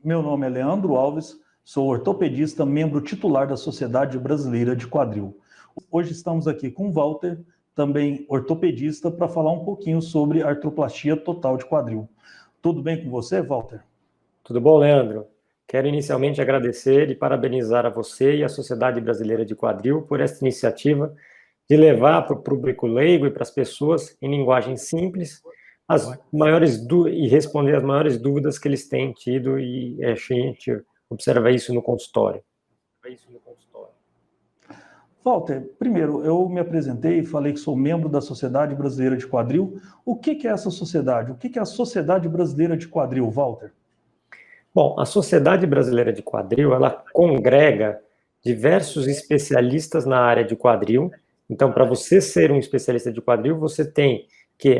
Meu nome é Leandro Alves, sou ortopedista, membro titular da Sociedade Brasileira de Quadril. Hoje estamos aqui com o Walter, também ortopedista, para falar um pouquinho sobre artroplastia total de quadril. Tudo bem com você, Walter? Tudo bom, Leandro? Quero inicialmente agradecer e parabenizar a você e a Sociedade Brasileira de Quadril por essa iniciativa de levar para o público leigo e para as pessoas, em linguagem simples, e responder as maiores dúvidas que eles têm tido, e a gente observa isso no consultório. Walter, primeiro, eu me apresentei e falei que sou membro da Sociedade Brasileira de Quadril. O que é essa sociedade? O que é a Sociedade Brasileira de Quadril, Walter? Bom, a Sociedade Brasileira de Quadril, ela congrega diversos especialistas na área de quadril. Então, para você ser um especialista de quadril, você tem que,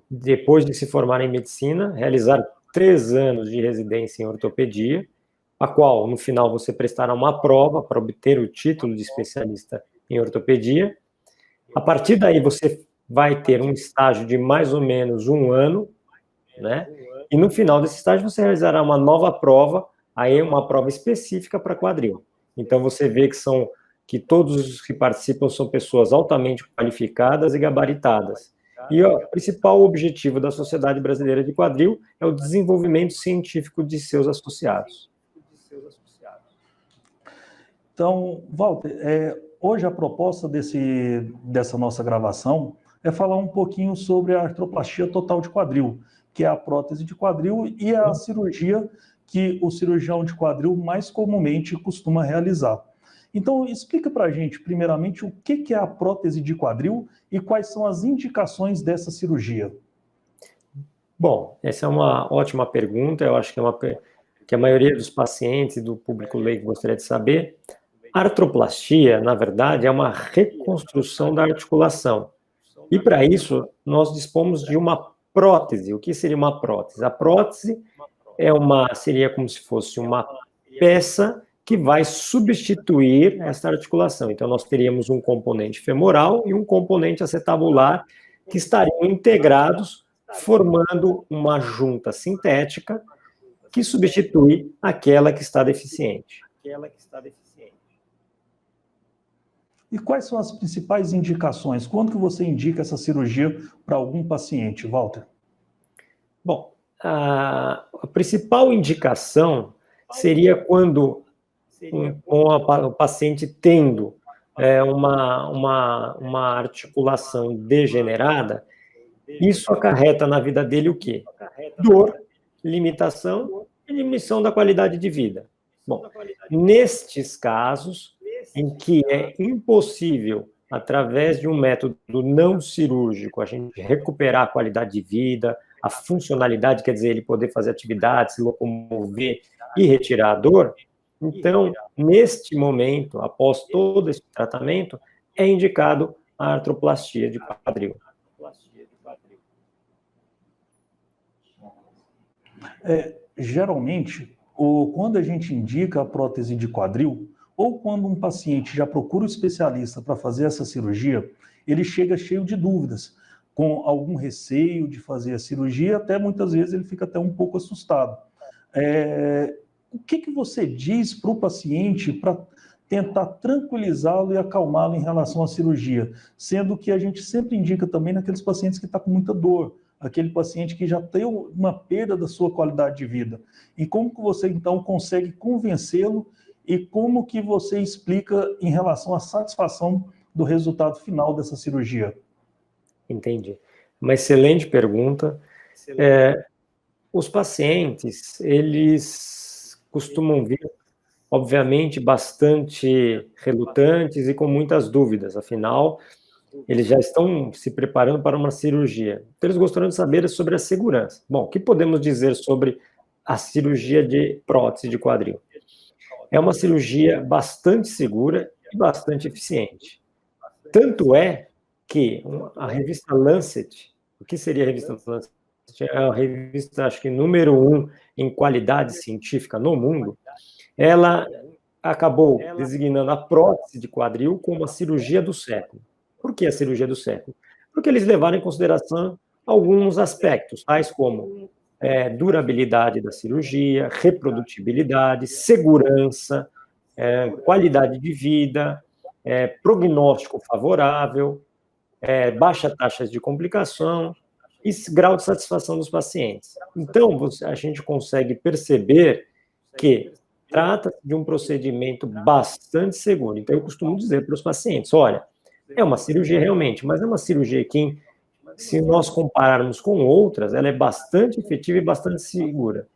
depois de se formar em medicina, realizar 3 anos de residência em ortopedia, a qual, no final, você prestará uma prova para obter o título de especialista em ortopedia. A partir daí, você vai ter um estágio de mais ou menos 1 ano, né? E no final desse estágio, você realizará uma nova prova, aí uma prova específica para quadril. Então, você vê que todos os que participam são pessoas altamente qualificadas e gabaritadas. E o principal objetivo da Sociedade Brasileira de Quadril é o desenvolvimento científico de seus associados. Então, Walter, hoje a proposta dessa nossa gravação é falar um pouquinho sobre a artroplastia total de quadril, que é a prótese de quadril e a cirurgia que o cirurgião de quadril mais comumente costuma realizar. Então, explica para a gente, primeiramente, o que é a prótese de quadril e quais são as indicações dessa cirurgia. Bom, essa é uma ótima pergunta, eu acho que a maioria dos pacientes e do público leigo gostaria de saber. A artroplastia, na verdade, é uma reconstrução da articulação. E, para isso, nós dispomos de uma prótese. O que seria uma prótese? A prótese seria como se fosse uma peça que vai substituir essa articulação. Então, nós teríamos um componente femoral e um componente acetabular que estariam integrados, formando uma junta sintética que substitui aquela que está deficiente. E quais são as principais indicações? Quando que você indica essa cirurgia para algum paciente, Walter? Bom, a principal indicação seria quando o paciente tendo uma articulação degenerada, isso acarreta na vida dele o quê? Dor, limitação e diminuição da qualidade de vida. Bom, nestes casos em que é impossível, através de um método não cirúrgico, a gente recuperar a qualidade de vida, a funcionalidade, quer dizer, ele poder fazer atividade, se locomover e retirar a dor, então, neste momento, após todo esse tratamento, é indicado a artroplastia de quadril. Geralmente, quando a gente indica a prótese de quadril, ou quando um paciente já procura um especialista para fazer essa cirurgia, ele chega cheio de dúvidas, com algum receio de fazer a cirurgia, até muitas vezes ele fica até um pouco assustado. O que você diz para o paciente para tentar tranquilizá-lo e acalmá-lo em relação à cirurgia? Sendo que a gente sempre indica também naqueles pacientes que estão com muita dor, aquele paciente que já tem uma perda da sua qualidade de vida. E como que você, então, consegue convencê-lo e como que você explica em relação à satisfação do resultado final dessa cirurgia? Entendi. Uma excelente pergunta. Os pacientes, eles costumam vir, obviamente, bastante relutantes e com muitas dúvidas, afinal, eles já estão se preparando para uma cirurgia. Então, eles gostariam de saber sobre a segurança. Bom, o que podemos dizer sobre a cirurgia de prótese de quadril? É uma cirurgia bastante segura e bastante eficiente. Tanto é que a revista Lancet, o que seria a revista Lancet? É a revista, acho que número 1 em qualidade científica no mundo, ela acabou designando a prótese de quadril como a cirurgia do século. Por que a cirurgia do século? Porque eles levaram em consideração alguns aspectos, tais como durabilidade da cirurgia, reprodutibilidade, segurança, qualidade de vida, prognóstico favorável, baixa taxa de complicação e grau de satisfação dos pacientes. Então, a gente consegue perceber que trata-se de um procedimento bastante seguro. Então, eu costumo dizer para os pacientes, olha, é uma cirurgia realmente, mas é uma cirurgia que, se nós compararmos com outras, ela é bastante efetiva e bastante segura.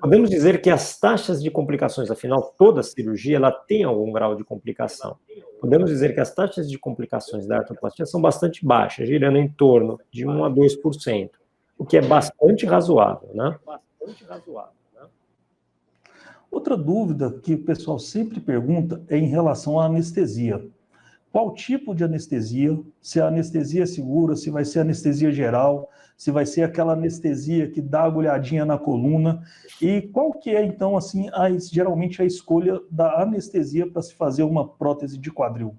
Podemos dizer que as taxas de complicações, afinal, toda cirurgia, ela tem algum grau de complicação. Podemos dizer que as taxas de complicações da artroplastia são bastante baixas, girando em torno de 1 a 2%, o que é bastante razoável, né? Outra dúvida que o pessoal sempre pergunta é em relação à anestesia. Qual tipo de anestesia? Se a anestesia é segura, se vai ser anestesia geral, se vai ser aquela anestesia que dá agulhadinha na coluna, e qual que é, então, assim, geralmente a escolha da anestesia para se fazer uma prótese de quadril?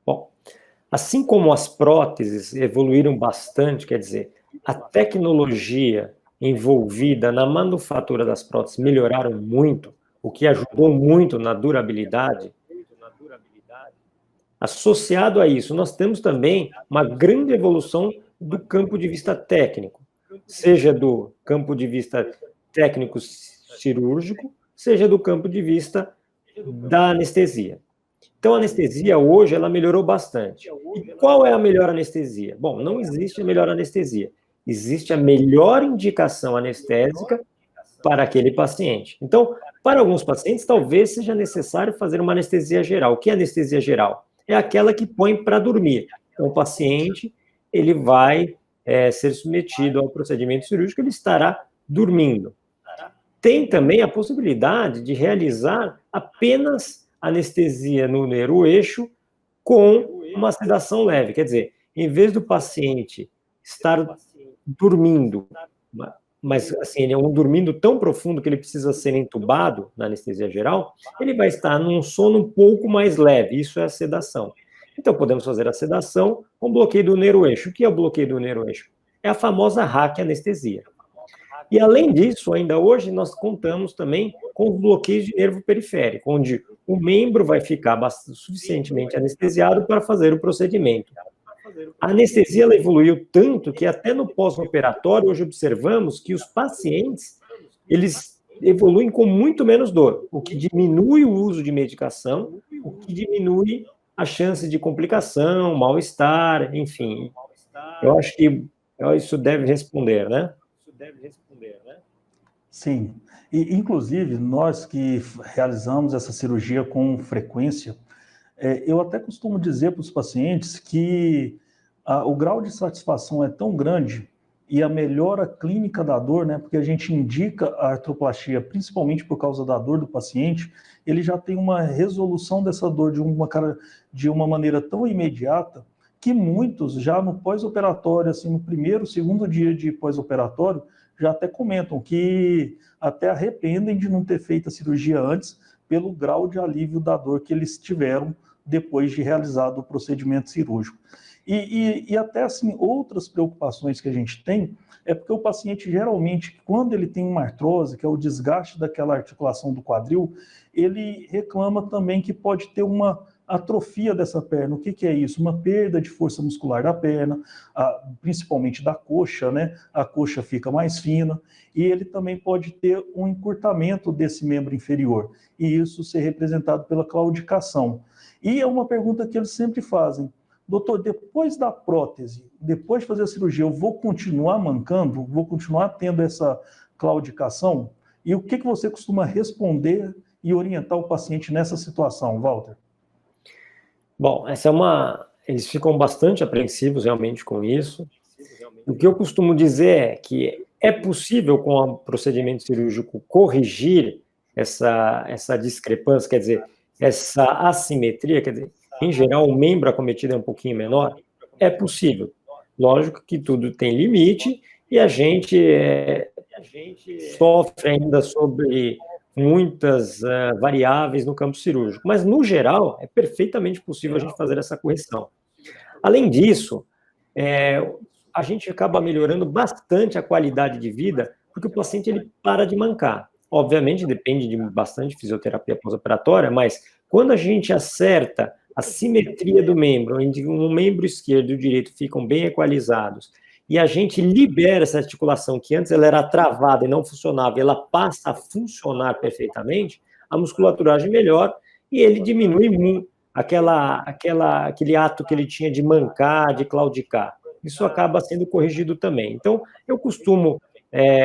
Bom, assim como as próteses evoluíram bastante, quer dizer, a tecnologia envolvida na manufatura das próteses melhoraram muito, o que ajudou muito na durabilidade. Associado a isso, nós temos também uma grande evolução do campo de vista técnico, seja do campo de vista técnico cirúrgico, seja do campo de vista da anestesia. Então, a anestesia hoje, ela melhorou bastante. E qual é a melhor anestesia? Bom, não existe a melhor anestesia. Existe a melhor indicação anestésica para aquele paciente. Então, para alguns pacientes, talvez seja necessário fazer uma anestesia geral. O que é anestesia geral? É aquela que põe para dormir. Então, o paciente, ele vai ser submetido ao procedimento cirúrgico, ele estará dormindo. Tem também a possibilidade de realizar apenas anestesia no neuroeixo com uma sedação leve. Quer dizer, em vez do paciente estar dormindo, mas assim, ele é dormindo tão profundo que ele precisa ser entubado na anestesia geral, ele vai estar num sono um pouco mais leve, isso é a sedação. Então, podemos fazer a sedação com bloqueio do neuroeixo. O que é o bloqueio do neuroeixo? É a famosa raquianestesia. E, além disso, ainda hoje, nós contamos também com os bloqueios de nervo periférico, onde o membro vai ficar suficientemente anestesiado para fazer o procedimento. A anestesia ela evoluiu tanto que até no pós-operatório hoje observamos que os pacientes eles evoluem com muito menos dor, o que diminui o uso de medicação, o que diminui a chance de complicação, mal-estar, enfim. Eu acho que isso deve responder, né? Sim. E, inclusive, nós que realizamos essa cirurgia com frequência, eu até costumo dizer para os pacientes que o grau de satisfação é tão grande e a melhora clínica da dor, né, porque a gente indica a artroplastia principalmente por causa da dor do paciente, ele já tem uma resolução dessa dor de uma maneira tão imediata que muitos já no pós-operatório, assim, no primeiro, segundo dia de pós-operatório, já até comentam que até arrependem de não ter feito a cirurgia antes pelo grau de alívio da dor que eles tiveram depois de realizado o procedimento cirúrgico. E até assim, outras preocupações que a gente tem é porque o paciente geralmente, quando ele tem uma artrose, que é o desgaste daquela articulação do quadril, ele reclama também que pode ter uma atrofia dessa perna. O que é isso? Uma perda de força muscular da perna, principalmente da coxa, né? A coxa fica mais fina e ele também pode ter um encurtamento desse membro inferior e isso ser representado pela claudicação. E é uma pergunta que eles sempre fazem: doutor, depois da prótese, depois de fazer a cirurgia, eu vou continuar mancando? Vou continuar tendo essa claudicação? E o que você costuma responder e orientar o paciente nessa situação, Walter? Bom, eles ficam bastante apreensivos realmente com isso. O que eu costumo dizer é que é possível, com o procedimento cirúrgico, corrigir essa discrepância, quer dizer, essa assimetria, quer dizer, em geral, o membro acometido é um pouquinho menor, é possível. Lógico que tudo tem limite e a gente sofre ainda sobre muitas variáveis no campo cirúrgico, mas, no geral, é perfeitamente possível a gente fazer essa correção. Além disso, a gente acaba melhorando bastante a qualidade de vida, porque o paciente ele para de mancar. Obviamente, depende de bastante fisioterapia pós-operatória, mas quando a gente acerta a simetria do membro, onde um membro esquerdo e o direito ficam bem equalizados, e a gente libera essa articulação que antes ela era travada e não funcionava, e ela passa a funcionar perfeitamente, a musculatura age melhor e ele diminui aquele ato que ele tinha de mancar, de claudicar. Isso acaba sendo corrigido também. Então, eu costumo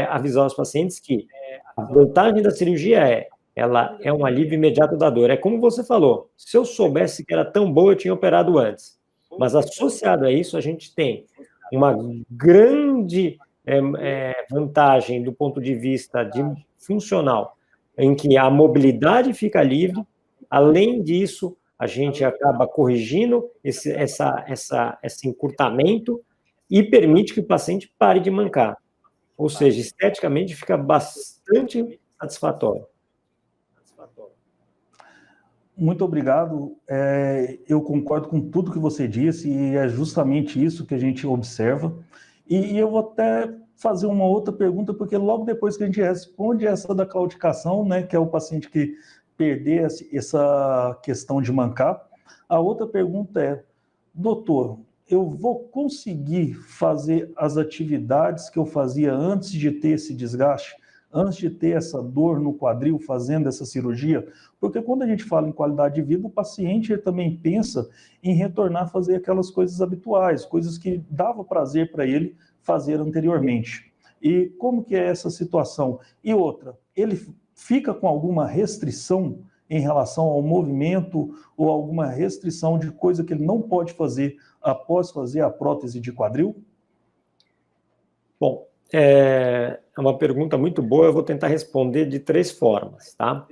avisar os pacientes que a vantagem da cirurgia ela é um alívio imediato da dor. É como você falou, se eu soubesse que era tão boa, eu tinha operado antes. Mas associado a isso, a gente tem uma grande vantagem do ponto de vista funcional, em que a mobilidade fica livre. Além disso, a gente acaba corrigindo esse encurtamento e permite que o paciente pare de mancar. Ou seja, esteticamente fica bastante satisfatório. Muito obrigado. Eu concordo com tudo que você disse e é justamente isso que a gente observa. E eu vou até fazer uma outra pergunta, porque logo depois que a gente responde essa da claudicação, né, que é o paciente que perder essa questão de mancar, a outra pergunta é, doutor, eu vou conseguir fazer as atividades que eu fazia antes de ter esse desgaste, antes de ter essa dor no quadril, fazendo essa cirurgia? Porque quando a gente fala em qualidade de vida, o paciente também pensa em retornar a fazer aquelas coisas habituais, coisas que dava prazer para ele fazer anteriormente. E como que é essa situação? E outra, ele fica com alguma restrição em relação ao movimento ou alguma restrição de coisa que ele não pode fazer após fazer a prótese de quadril? Bom, é uma pergunta muito boa, eu vou tentar responder de 3 formas, tá?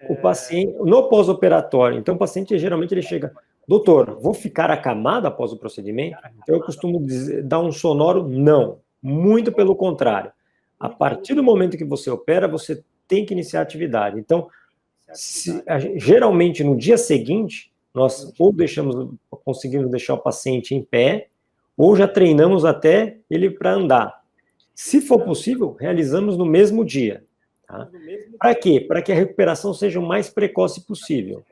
O paciente, no pós-operatório, então o paciente geralmente ele chega, doutor, vou ficar acamado após o procedimento? Então eu costumo dar um sonoro não, muito pelo contrário. A partir do momento que você opera, você tem que iniciar a atividade. Então, geralmente no dia seguinte, nós ou conseguimos deixar o paciente em pé, ou já treinamos até ele para andar. Se for possível, realizamos no mesmo dia. Tá? Para quê? Para que a recuperação seja o mais precoce possível.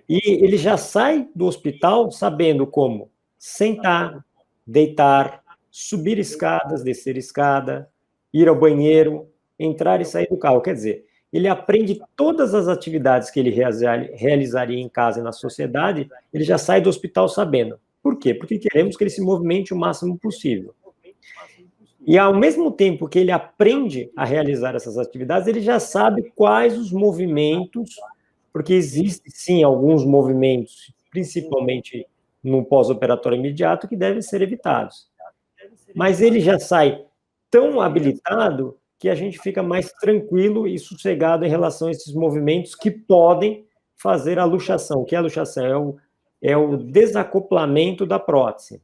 E ele já sai do hospital sabendo como sentar, deitar, subir escadas, descer escada, ir ao banheiro, entrar e sair do carro. Quer dizer, ele aprende todas as atividades que ele realizaria em casa e na sociedade, ele já sai do hospital sabendo. Por quê? Porque queremos que ele se movimente o máximo possível. E ao mesmo tempo que ele aprende a realizar essas atividades, ele já sabe quais os movimentos, porque existem, sim, alguns movimentos, principalmente no pós-operatório imediato, que devem ser evitados. Mas ele já sai tão habilitado que a gente fica mais tranquilo e sossegado em relação a esses movimentos que podem fazer a luxação. O que é a luxação? É o desacoplamento da prótese.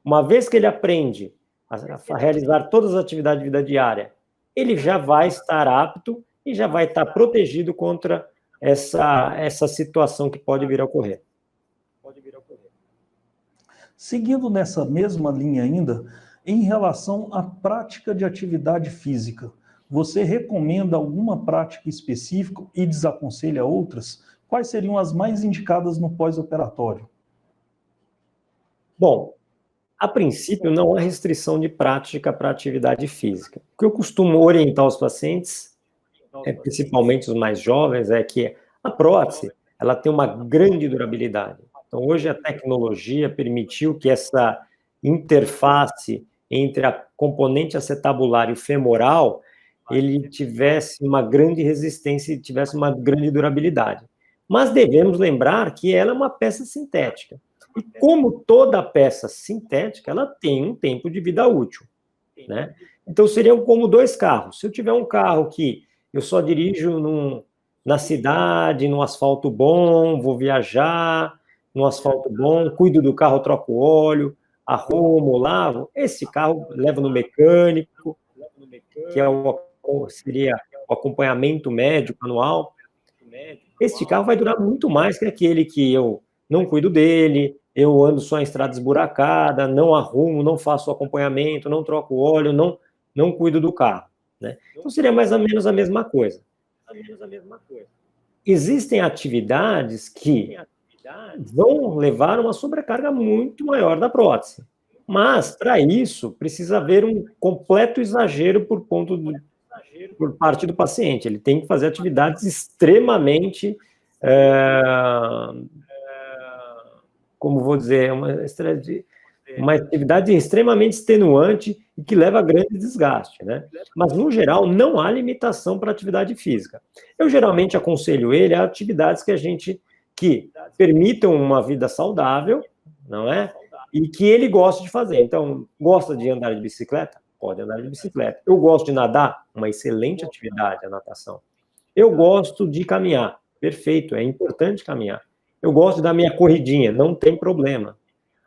Uma vez que ele aprende a realizar todas as atividades de vida diária, ele já vai estar apto e já vai estar protegido contra essa situação que pode vir a ocorrer. Seguindo nessa mesma linha ainda, em relação à prática de atividade física, você recomenda alguma prática específica e desaconselha outras? Quais seriam as mais indicadas no pós-operatório? Bom, a princípio não há restrição de prática para atividade física. O que eu costumo orientar os pacientes, principalmente os mais jovens, é que a prótese ela tem uma grande durabilidade. Então, hoje a tecnologia permitiu que essa interface entre a componente acetabular e o femoral, ele tivesse uma grande resistência e tivesse uma grande durabilidade. Mas devemos lembrar que ela é uma peça sintética. E como toda peça sintética, ela tem um tempo de vida útil, né? Então, seriam como 2 carros. Se eu tiver um carro que eu só dirijo na cidade, num asfalto bom, vou viajar, num asfalto bom, cuido do carro, troco óleo, arrumo, lavo, esse carro levo no mecânico, que seria o acompanhamento médico anual. Este carro vai durar muito mais que aquele que eu não cuido dele, eu ando só em estrada esburacada, não arrumo, não faço acompanhamento, não troco óleo, não cuido do carro, né? Então, seria mais ou menos a mesma coisa. Existem atividades que vão levar uma sobrecarga muito maior da prótese. Mas, para isso, precisa haver um completo exagero por parte do paciente. Ele tem que fazer atividades extremamente, como vou dizer, uma atividade extremamente extenuante e que leva a grande desgaste, né? Mas, no geral, não há limitação para atividade física. Eu, geralmente, aconselho ele a atividades que permitam uma vida saudável, não é? E que ele gosta de fazer. Então, gosta de andar de bicicleta? Pode andar de bicicleta. Eu gosto de nadar? Uma excelente atividade, a natação. Eu gosto de caminhar? Perfeito, é importante caminhar. Eu gosto da minha corridinha? Não tem problema.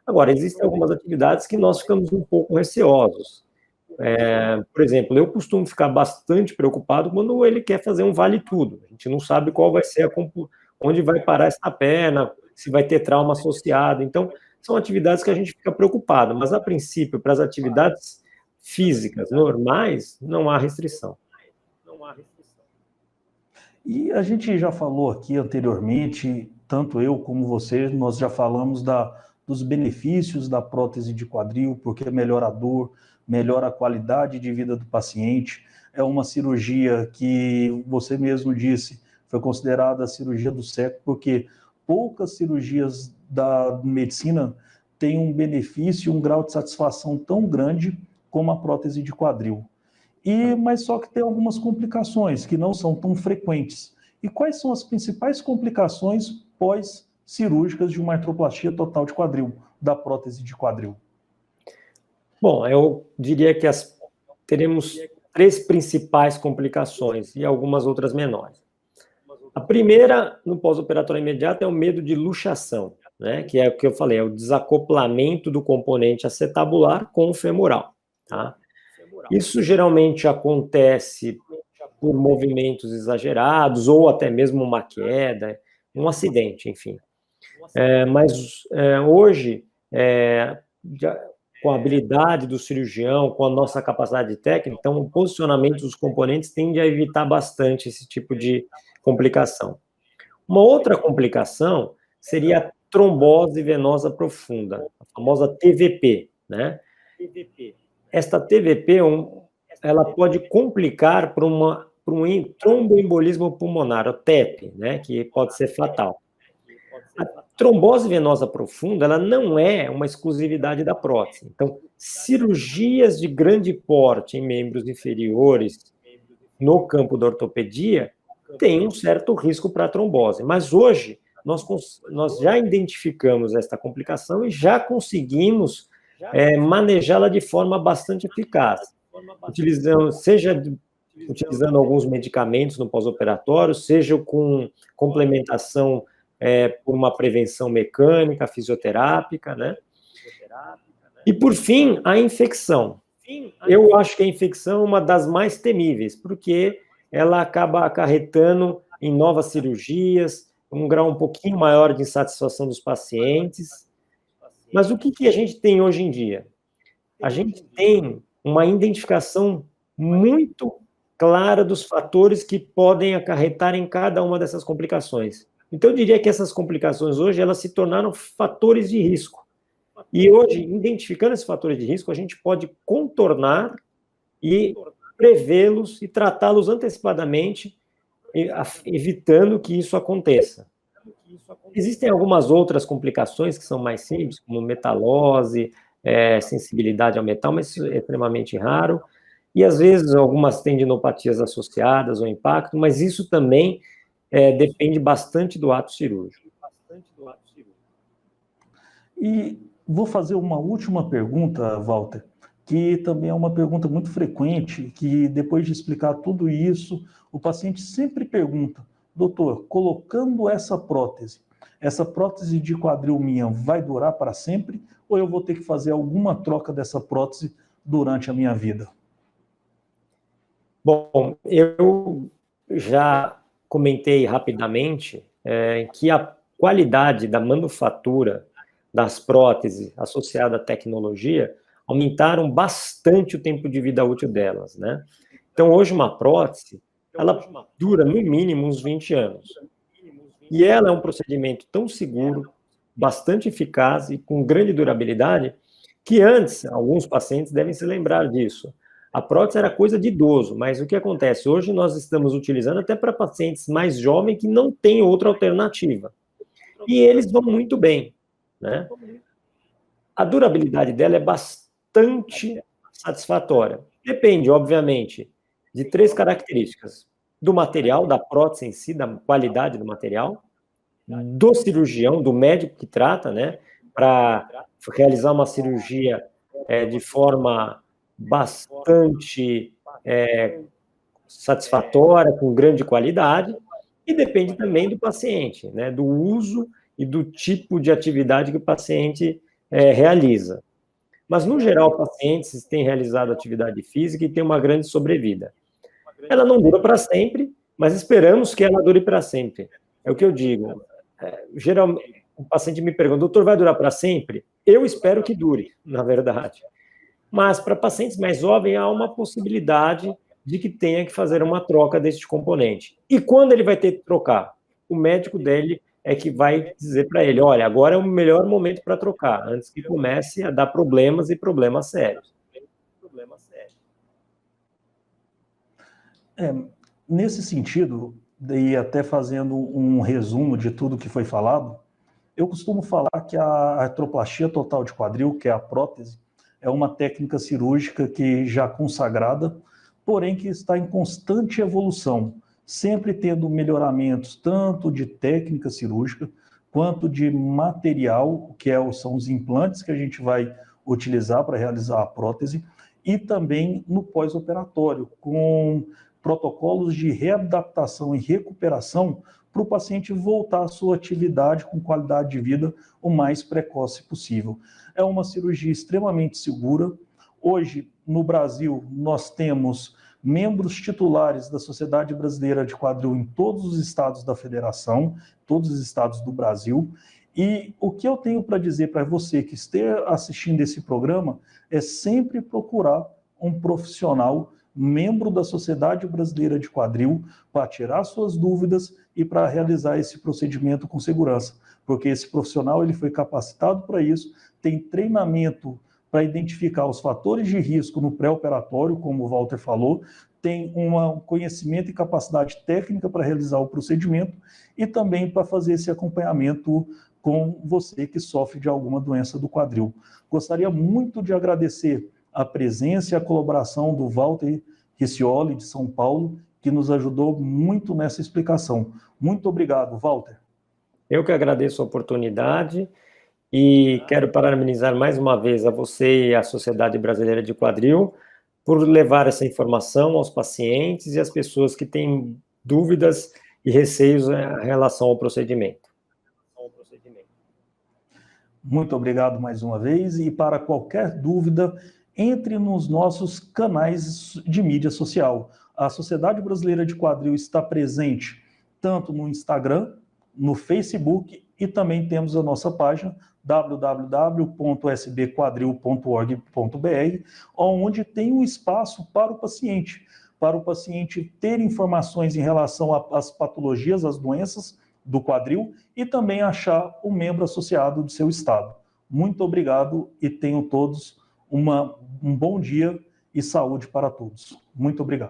Agora, existem algumas atividades que nós ficamos um pouco receosos. Por exemplo, eu costumo ficar bastante preocupado quando ele quer fazer um vale-tudo. A gente não sabe qual vai ser onde vai parar essa perna, se vai ter trauma associado. Então, são atividades que a gente fica preocupado, mas, a princípio, para as atividades físicas normais, não há restrição. E a gente já falou aqui anteriormente, tanto eu como você, nós já falamos dos benefícios da prótese de quadril, porque melhora a dor, melhora a qualidade de vida do paciente. É uma cirurgia que você mesmo disse, foi considerada a cirurgia do século, porque poucas cirurgias da medicina têm um benefício, um grau de satisfação tão grande como a prótese de quadril. Mas só que tem algumas complicações que não são tão frequentes. E quais são as principais complicações pós-cirúrgicas de uma artroplastia total de quadril, da prótese de quadril? Bom, eu diria que teremos 3 principais complicações e algumas outras menores. A primeira, no pós-operatório imediato, é o medo de luxação, né? Que é o que eu falei, é o desacoplamento do componente acetabular com o femoral, tá? Isso geralmente acontece por movimentos exagerados ou até mesmo uma queda, um acidente, enfim. Mas hoje, com a habilidade do cirurgião, com a nossa capacidade técnica, então o posicionamento dos componentes tende a evitar bastante esse tipo de complicação. Uma outra complicação seria a trombose venosa profunda, a famosa TVP, né? Esta TVP, ela pode complicar para um tromboembolismo pulmonar, o TEP, né, que pode ser fatal. A trombose venosa profunda, ela não é uma exclusividade da prótese. Então, cirurgias de grande porte em membros inferiores no campo da ortopedia têm um certo risco para trombose. Mas hoje, nós já identificamos esta complicação e já conseguimos manejá-la de forma bastante eficaz, utilizando alguns medicamentos no pós-operatório, seja com complementação por uma prevenção mecânica, fisioterápica, né? E, por fim, a infecção. Eu acho que a infecção é uma das mais temíveis, porque ela acaba acarretando em novas cirurgias, um grau um pouquinho maior de insatisfação dos pacientes. Mas o que a gente tem hoje em dia? A gente tem uma identificação muito clara dos fatores que podem acarretar em cada uma dessas complicações. Então, eu diria que essas complicações hoje, elas se tornaram fatores de risco. E hoje, identificando esses fatores de risco, a gente pode contornar e prevê-los e tratá-los antecipadamente, evitando que isso aconteça. Existem algumas outras complicações que são mais simples, como metalose, sensibilidade ao metal, mas isso é extremamente raro. E, às vezes, algumas tendinopatias associadas ao impacto, mas isso também depende bastante do ato cirúrgico. E vou fazer uma última pergunta, Walter, que também é uma pergunta muito frequente, que depois de explicar tudo isso, o paciente sempre pergunta: doutor, colocando essa prótese de quadril minha vai durar para sempre ou eu vou ter que fazer alguma troca dessa prótese durante a minha vida? Bom, eu já comentei rapidamente que a qualidade da manufatura das próteses associadas à tecnologia aumentaram bastante o tempo de vida útil delas, né? Então, hoje, uma prótese, ela dura, no mínimo, uns 20 anos. E ela é um procedimento tão seguro, bastante eficaz e com grande durabilidade, que antes, alguns pacientes devem se lembrar disso. A prótese era coisa de idoso, mas o que acontece? Hoje nós estamos utilizando até para pacientes mais jovens que não têm outra alternativa. E eles vão muito bem, né? A durabilidade dela é bastante satisfatória. Depende, obviamente, de 3 características: do material, da prótese em si, da qualidade do material, do cirurgião, do médico que trata, né, para realizar uma cirurgia de forma bastante satisfatória, com grande qualidade, e depende também do paciente, né, do uso e do tipo de atividade que o paciente realiza. Mas, no geral, pacientes têm realizado atividade física e têm uma grande sobrevida. Ela não dura para sempre, mas esperamos que ela dure para sempre. É o que eu digo. Geralmente, o paciente me pergunta: doutor, vai durar para sempre? Eu espero que dure, na verdade. Mas, para pacientes mais jovens, há uma possibilidade de que tenha que fazer uma troca deste componente. E quando ele vai ter que trocar? O médico dele é que vai dizer para ele: olha, agora é o melhor momento para trocar, antes que comece a dar problemas e problemas sérios. Nesse sentido, e até fazendo um resumo de tudo que foi falado, eu costumo falar que a artroplastia total de quadril, que é a prótese, é uma técnica cirúrgica que já consagrada, porém que está em constante evolução, sempre tendo melhoramentos tanto de técnica cirúrgica quanto de material, que são os implantes que a gente vai utilizar para realizar a prótese, e também no pós-operatório, com protocolos de readaptação e recuperação para o paciente voltar à sua atividade com qualidade de vida o mais precoce possível. É uma cirurgia extremamente segura. Hoje, no Brasil, nós temos membros titulares da Sociedade Brasileira de Quadril em todos os estados da federação, todos os estados do Brasil. E o que eu tenho para dizer para você que esteja assistindo esse programa é sempre procurar um profissional membro da Sociedade Brasileira de Quadril para tirar suas dúvidas e para realizar esse procedimento com segurança, porque esse profissional ele foi capacitado para isso, tem treinamento para identificar os fatores de risco no pré-operatório, como o Walter falou, tem um conhecimento e capacidade técnica para realizar o procedimento e também para fazer esse acompanhamento com você que sofre de alguma doença do quadril. Gostaria muito de agradecer a presença e a colaboração do Walter Riccioli, de São Paulo, que nos ajudou muito nessa explicação. Muito obrigado, Walter. Eu que agradeço a oportunidade e quero parabenizar mais uma vez a você e a Sociedade Brasileira de Quadril por levar essa informação aos pacientes e às pessoas que têm dúvidas e receios em relação ao procedimento. Muito obrigado mais uma vez, e para qualquer dúvida, entre nos nossos canais de mídia social. A Sociedade Brasileira de Quadril está presente tanto no Instagram, no Facebook, e também temos a nossa página www.sbquadril.org.br, onde tem um espaço para o paciente ter informações em relação às patologias, às doenças do quadril e também achar o membro associado do seu estado. Muito obrigado e tenham todos um bom dia e saúde para todos. Muito obrigado.